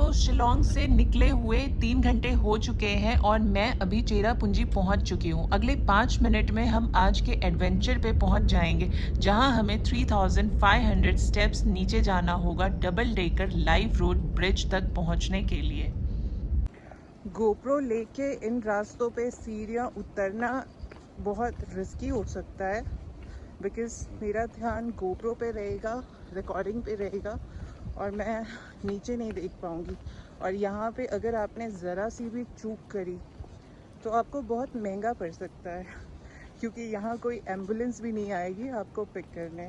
तो शिलोंग से निकले हुए 3 घंटे हो चुके हैं और मैं अभी चेरापूंजी पहुंच चुकी हूं। अगले 5 मिनट में हम आज के एडवेंचर पे पहुंच जाएंगे, जहां हमें 3500 स्टेप्स नीचे जाना होगा double decker live road bridge तक पहुंचने के लिए। गोप्रो लेके इन रास्तों पे सीढ़ियाँ उतरना बहुत रिस्की हो सकता है, बिकॉज़ मेरा ध्यान गोप्रो पे रहेगा, रिकॉर्डिंग पे रहेगा और मैं नीचे नहीं देख पाऊँगी। और यहाँ पे अगर आपने ज़रा सी भी चूक करी तो आपको बहुत महंगा पड़ सकता है, क्योंकि यहाँ कोई एम्बुलेंस भी नहीं आएगी आपको पिक करने।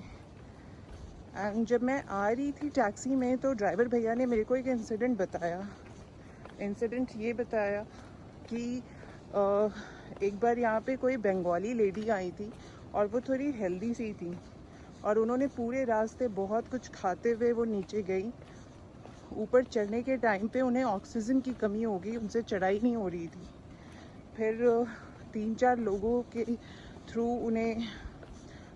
एंड जब मैं आ रही थी टैक्सी में तो ड्राइवर भैया ने मेरे को एक इंसिडेंट बताया। इंसिडेंट ये बताया कि एक बार यहाँ पे कोई बंगाली लेडी आई थी और वो थोड़ी हेल्दी सी थी और उन्होंने पूरे रास्ते बहुत कुछ खाते हुए वो नीचे गई। ऊपर चढ़ने के टाइम पे उन्हें ऑक्सीजन की कमी हो गई, उनसे चढ़ाई नहीं हो रही थी। फिर 3-4 लोगों के थ्रू उन्हें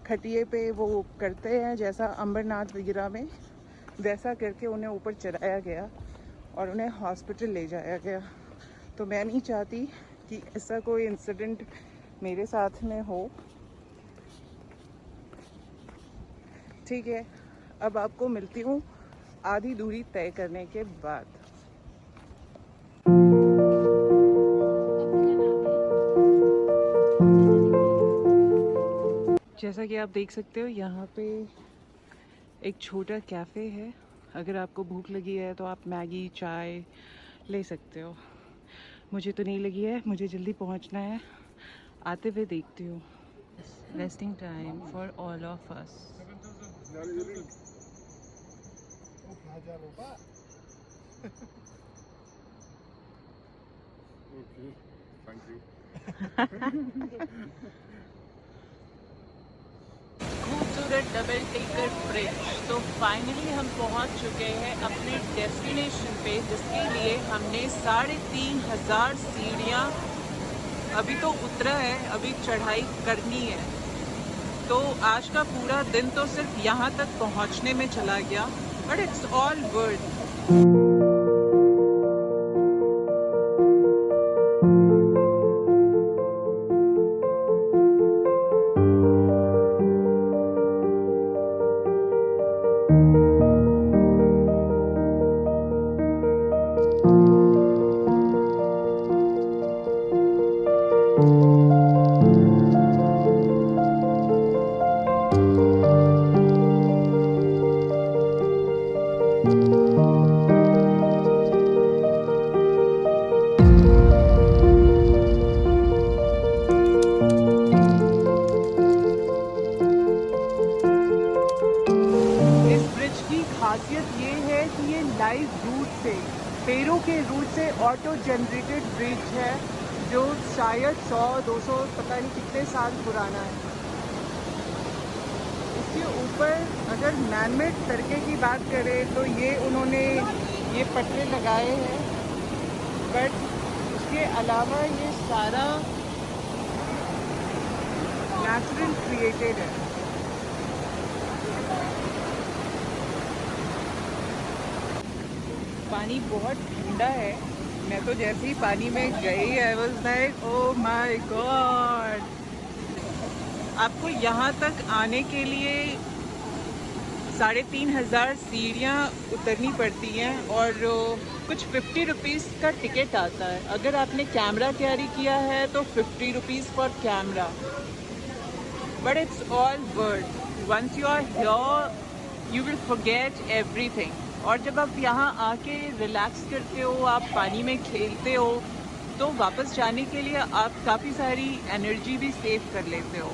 खटिए पे वो करते हैं जैसा अमरनाथ वगैरह में, वैसा करके उन्हें ऊपर चढ़ाया गया और उन्हें हॉस्पिटल ले जाया गया। तो मैं नहीं चाहती कि ऐसा कोई इंसिडेंट मेरे साथ में हो। ठीक है, अब आपको मिलती हूँ आधी दूरी तय करने के बाद। जैसा कि आप देख सकते हो यहाँ पे एक छोटा कैफ़े है। अगर आपको भूख लगी है तो आप मैगी चाय ले सकते हो। मुझे तो नहीं लगी है, मुझे जल्दी पहुँचना है। आते हुए देखती हूँ। Resting time for all of us. Okay, thank you. खूबसूरत डबल डेकर ब्रिज। तो फाइनली हम पहुंच चुके हैं अपने डेस्टिनेशन पे, जिसके लिए हमने 3500 सीढ़ियाँ अभी तो उतरा है, अभी चढ़ाई करनी है। तो आज का पूरा दिन तो सिर्फ यहाँ तक पहुँचने में चला गया, बट इट्स ऑल वर्थ। खासियत ये है कि ये लाइव रूट से, पेड़ों के रूट से ऑटो जनरेटेड ब्रिज है, जो शायद 100-200 पता नहीं कितने साल पुराना है। इसके ऊपर अगर मैनमेड तरीके की बात करें तो ये उन्होंने ये पटरे लगाए हैं, बट उसके अलावा ये सारा नेचुरल क्रिएटेड है। पानी बहुत ठंडा है। मैं तो जैसे ही पानी में गई I was like oh my God. आपको यहाँ तक आने के लिए 3500 सीढ़ियाँ उतरनी पड़ती हैं और कुछ 50 रुपीज़ का टिकट आता है। अगर आपने कैमरा कैरी किया है तो 50 rupees for camera, but it's all worth. Once you are here you will forget everything. और जब आप यहाँ आके रिलैक्स करते हो, आप पानी में खेलते हो, तो वापस जाने के लिए आप काफ़ी सारी एनर्जी भी सेव कर लेते हो।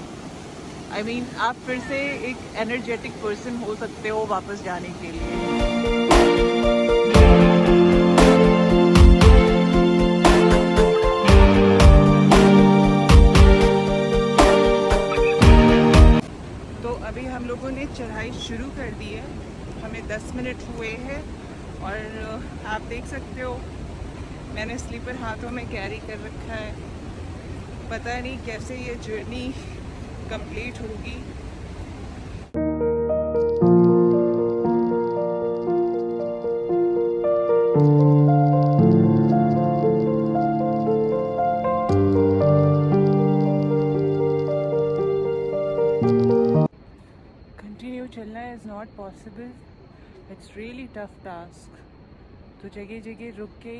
I mean, आप फिर से एक एनर्जेटिक पर्सन हो सकते हो वापस जाने के लिए। तो अभी हम लोगों ने चढ़ाई शुरू कर दी है, हमें 10 मिनट हुए हैं और आप देख सकते हो मैंने स्लीपर हाथों में कैरी कर रखा है। पता नहीं कैसे ये जर्नी कंप्लीट होगी। It's really tough task. तो जगह जगह रुक के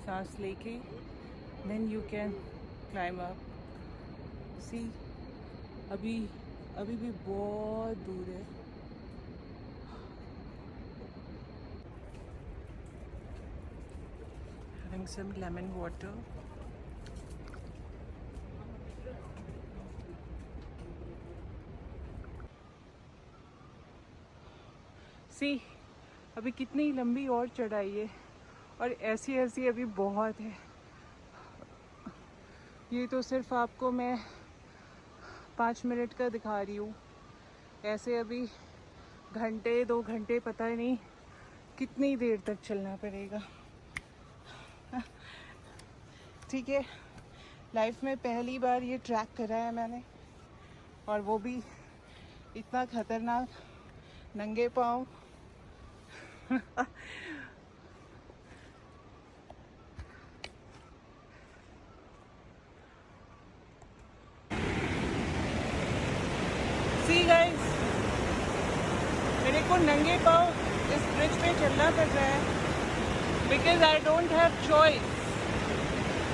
सांस लेके then you can climb up. See अभी भी बहुत दूर है. Having some lemon water. सी अभी कितनी लंबी और चढ़ाई है और ऐसी अभी बहुत है. ये तो सिर्फ आपको मैं 5 मिनट का दिखा रही हूँ. ऐसे अभी घंटे 2 घंटे पता ही नहीं कितनी देर तक चलना पड़ेगा. ठीक है, लाइफ में पहली बार ये ट्रैक करा है मैंने, और वो भी इतना खतरनाक नंगे पाँव. सी गाइस, मेरे को नंगे पाँव इस ब्रिज पे चलना पड़ रहा है because I don't have choice.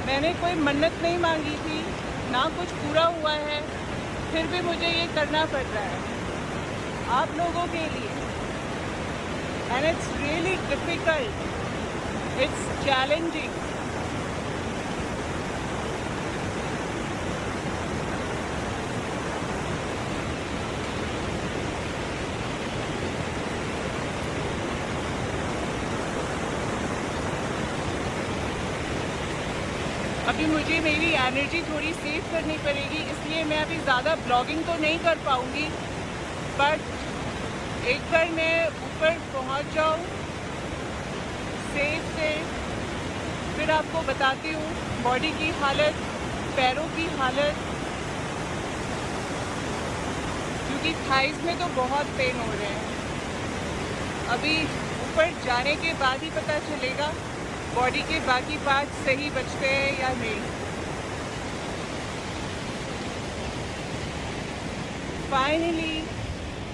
मैंने कोई मन्नत नहीं मांगी थी, ना कुछ पूरा हुआ है, फिर भी मुझे ये करना पड़ रहा है आप लोगों के लिए. And it's really difficult, it's challenging. अभी मुझे मेरी एनर्जी थोड़ी सेव करनी पड़ेगी, इसलिए मैं अभी ज़्यादा ब्लॉगिंग तो नहीं कर पाऊँगी. बट एक बार मैं ऊपर पहुँच जाऊँ सेफ से, फिर आपको बताती हूँ बॉडी की हालत, पैरों की हालत, क्योंकि थाइस में तो बहुत पेन हो रहे हैं. अभी ऊपर जाने के बाद ही पता चलेगा बॉडी के बाकी पार्ट सही बचते हैं या नहीं. फाइनली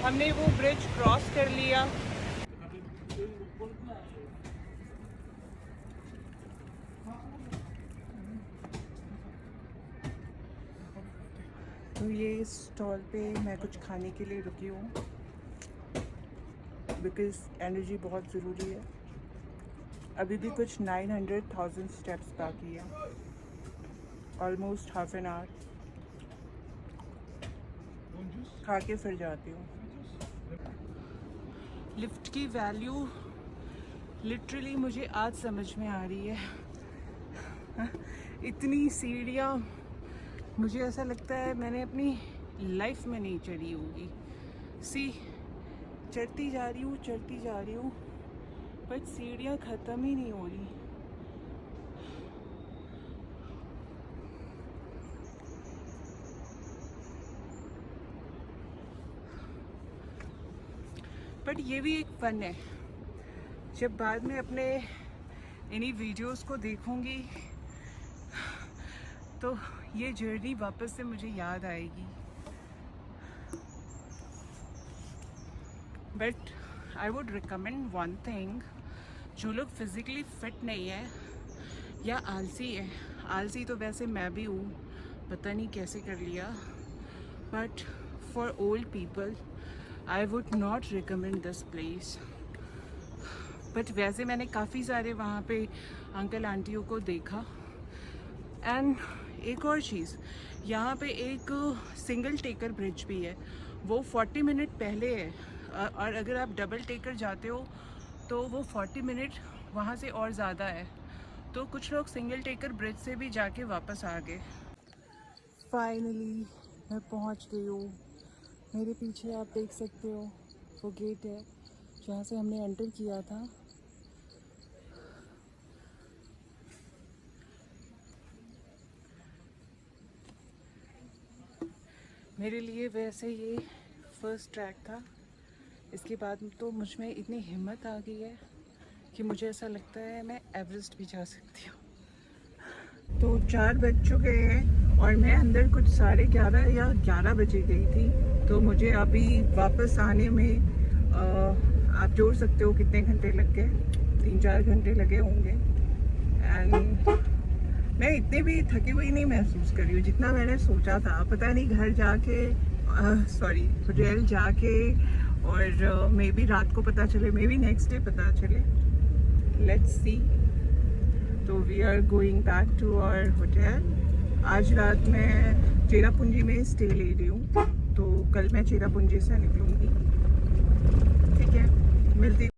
हमने वो ब्रिज क्रॉस कर लिया. तो ये स्टॉल पे मैं कुछ खाने के लिए रुकी हूँ बिकॉज़ एनर्जी बहुत ज़रूरी है. अभी भी कुछ 900,000 स्टेप्स बाकी है, ऑलमोस्ट हाफ एन आवर. खा के फिर जाती हूँ. लिफ्ट की वैल्यू लिटरली मुझे आज समझ में आ रही है. इतनी सीढ़ियाँ मुझे ऐसा लगता है मैंने अपनी लाइफ में नहीं चढ़ी होगी. सी चढ़ती जा रही हूँ बट सीढ़ियाँ ख़त्म ही नहीं हो रही. बट ये भी एक फ़न है. जब बाद में अपने इन्हीं वीडियोस को देखूंगी तो ये जर्नी वापस से मुझे याद आएगी. But I would recommend one thing, जो लोग फिज़िकली फिट नहीं है या आलसी है, आलसी तो वैसे मैं भी हूँ, पता नहीं कैसे कर लिया, but for old people I would not recommend this place. But वैसे मैंने काफ़ी सारे वहाँ पे अंकल आंटियों को देखा. एंड एक और चीज़, यहाँ पे एक सिंगल टेकर ब्रिज भी है, वो 40 मिनट पहले है, और अगर आप डबल टेकर जाते हो तो वो 40 मिनट वहाँ से और ज़्यादा है. तो कुछ लोग सिंगल टेकर ब्रिज से भी जाके वापस आ गए. फाइनली मैं पहुँच गई हूँ. मेरे पीछे आप देख सकते हो वो गेट है जहाँ से हमने एंटर किया था. मेरे लिए वैसे ये फर्स्ट ट्रैक था. इसके बाद तो मुझ में इतनी हिम्मत आ गई है कि मुझे ऐसा लगता है मैं एवरेस्ट भी जा सकती हूँ. तो 4 बज चुके हैं और मैं अंदर कुछ 11:30 या 11 बजे गई थी. तो मुझे अभी वापस आने में आप जोड़ सकते हो कितने घंटे लग गए, 3-4 घंटे लगे होंगे। एंड मैं इतनी भी थकी हुई नहीं महसूस कर रही हूँ जितना मैंने सोचा था। पता नहीं घर जाके होटल जाके और मे बी रात को पता चले, मे बी नेक्स्ट डे पता चले, लेट्स सी। तो we are going back to our hotel. आज रात मैं चेरापूंजी में स्टे ले रही हूँ, तो कल मैं चेरापूंजी से निकलूँगी। ठीक है, मिलती